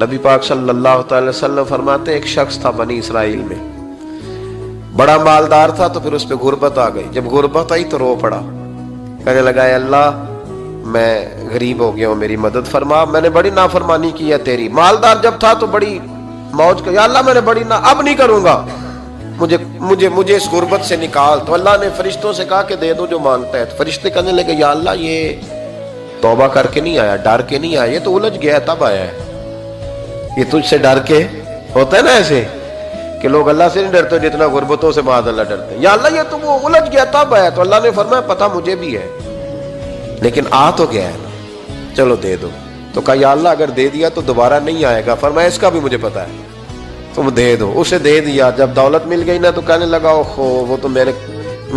نبی پاک صلی اللہ تعالی وسلم فرماتے ایک شخص تھا بنی اسرائیل میں، بڑا مالدار تھا، تو پھر اس پہ غربت آ گئی۔ جب غربت آئی تو رو پڑا، کہنے لگا اے اللہ میں غریب ہو گیا ہوں، میری مدد فرما، میں نے بڑی نافرمانی کی ہے تیری۔ مالدار جب تھا تو بڑی موج کر، یا اللہ میں نے بڑی اب نہیں کروں گا، مجھے اس غربت سے نکال۔ تو اللہ نے فرشتوں سے کہا کہ دے دو جو مانگتا ہے۔ تو فرشتے کہنے لگے یا اللہ یہ توبہ کر کے نہیں آیا، ڈر کے نہیں آیا، یہ تو الجھ گیا تب آیا ہے، یہ تجھ سے ڈر کے ہوتا ہے نا ایسے کہ لوگ اللہ سے نہیں ڈرتے جتنا غربتوں سے معاذ اللہ ڈرتے ہیں۔ یا اللہ یہ تو وہ الجھ گیا تب آیا۔ تو اللہ نے فرمایا پتہ مجھے بھی ہے، لیکن آ تو گیا ہے نا، چلو دے دو۔ تو کہا یا اللہ اگر دے دیا تو دوبارہ نہیں آئے گا۔ فرمایا اس کا بھی مجھے پتا ہے، تم دے دو۔ اسے دے دیا۔ جب دولت مل گئی نا تو کہنے لگا اوہو وہ تو میں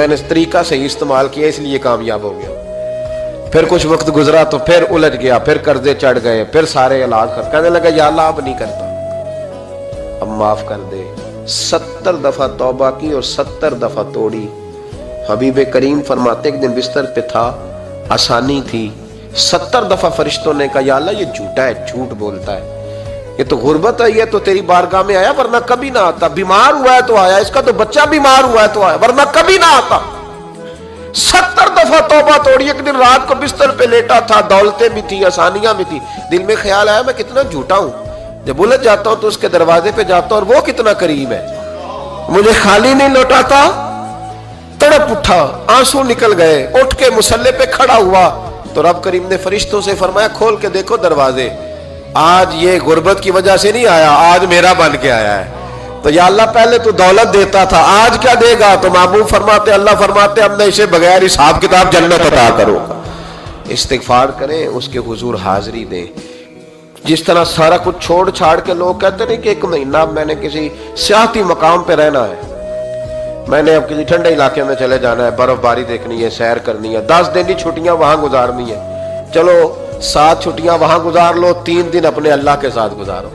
نے اس طریقہ سے ہی استعمال کیا اس لیے کامیاب ہو گیا۔ پھر کچھ وقت گزرا تو پھر الجھ گیا، پھر قرضے چڑھ گئے، پھر سارے علاج کر، کہنے لگا یا اللہ اب نہیں کرتا، اب معاف کر دے۔ 70 دفعہ توبہ کی اور 70 دفعہ توڑی۔ حبیب کریم فرماتے ایک دن بستر پہ تھا، آسانی تھی، 70 دفعہ فرشتوں نے کہا یا اللہ یہ جھوٹا ہے، جھوٹ بولتا ہے، یہ تو غربت ہے، یہ تو تیری بارگاہ میں آیا ورنہ کبھی نہ آتا، بیمار ہوا ہے تو آیا، اس کا تو بچہ بیمار ہوا ہے تو آیا ورنہ کبھی نہ آتا۔ 70 دفعہ توبہ توڑی۔ ایک دن رات کو بستر پہ لیٹا تھا، دولتیں بھی تھی، آسانیاں بھی تھی، دل میں خیال آیا میں کتنا جھوٹا ہوں، جب الجھ جاتا ہوں تو اس کے دروازے پہ جاتا ہوں اور وہ کتنا قریب ہے، مجھے خالی نہیں لوٹاتا۔ تڑپ اٹھا، آنسو نکل گئے، اٹھ کے مصلے پہ کھڑا ہوا تو رب کریم نے فرشتوں سے فرمایا کھول کے دیکھو دروازے، آج یہ غربت کی وجہ سے نہیں آیا، آج میرا بن کے آیا ہے۔ تو یا اللہ پہلے تو دولت دیتا تھا، آج کیا دے گا؟ تو محبوب فرماتے اللہ فرماتے اب میں اسے بغیر حساب کتاب جنت عطا کروں گا۔ استغفار کریں، اس کے حضور حاضری دیں۔ جس طرح سارا کچھ چھوڑ چھاڑ کے لوگ کہتے ہیں کہ ایک مہینہ میں نے کسی سیاحتی مقام پہ رہنا ہے، میں نے اب کسی ٹھنڈے علاقے میں چلے جانا ہے، برف باری دیکھنی ہے، سیر کرنی ہے، 10 دن کی چھٹیاں وہاں گزارنی ہے، چلو 7 چھٹیاں وہاں گزار لو، 3 دن اپنے اللہ کے ساتھ گزارو،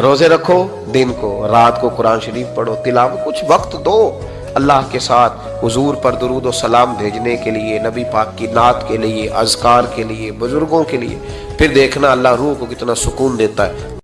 روزے رکھو، دن کو رات کو قرآن شریف پڑھو، تلاوت، کچھ وقت دو اللہ کے ساتھ حضور پر درود و سلام بھیجنے کے لیے، نبی پاک کی نعت کے لیے، اذکار کے لیے، بزرگوں کے لیے، پھر دیکھنا اللہ روح کو کتنا سکون دیتا ہے۔